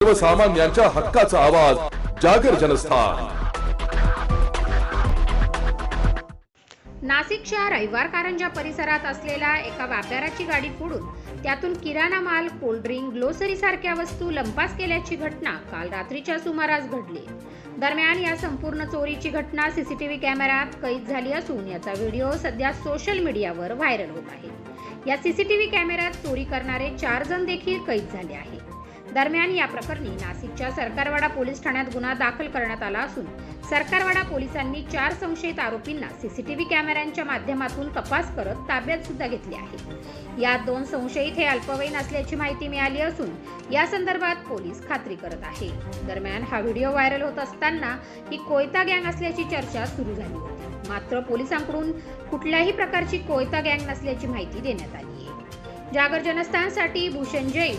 सर्वसामान्यांच्या हक्काचा आवाज जागर जनस्थान। नाशिकच्या रविवार कारंजा परिसरात असलेल्या एका व्यापाऱ्याची गाडी फोडून त्यातून किराणा माल, कोल्ड्रिंक, ग्लोसरी सारख्या वस्तू लंपास केल्याची घटना काल रात्रीच्या सुमारास घडली। दरम्यान या संपूर्ण चोरीची घटना सीसीटीव्ही कॅमेऱ्यात कैद झाली असून याचा व्हिडिओ सध्या सोशल मीडियावर व्हायरल होत आहे। या सीसीटीव्ही कॅमेऱ्यात चोरी करणारे 4 जण देखील कैद झाले आहेत। दरम्यान या प्रकरणी नाशिकच्या सरकारवाडा पोलीस ठाण्यात गुन्हा दाखल करण्यात आला असून सरकारवाडा पोलिसांनी 4 संशयित आरोपींना सीसीटीव्ही कॅमेऱ्यांच्या माध्यमातून तपास करत ताब्यात सुद्धा घेतले आहे। यात 2 संशयित हे अल्पवयीन असल्याची माहिती मिळाली असून या संदर्भात पोलीस खात्री करत आहे। दरम्यान हा व्हिडिओ व्हायरल होत असताना ही कोयता गँग असल्याची चर्चा सुरू झाली होती। मात्र पोलिसांकडून कुठल्याही प्रकारची कोयता गँग नसल्याची माहिती देण्यात आली आहे। जागर जनस्थानसाठी भूषण जैन,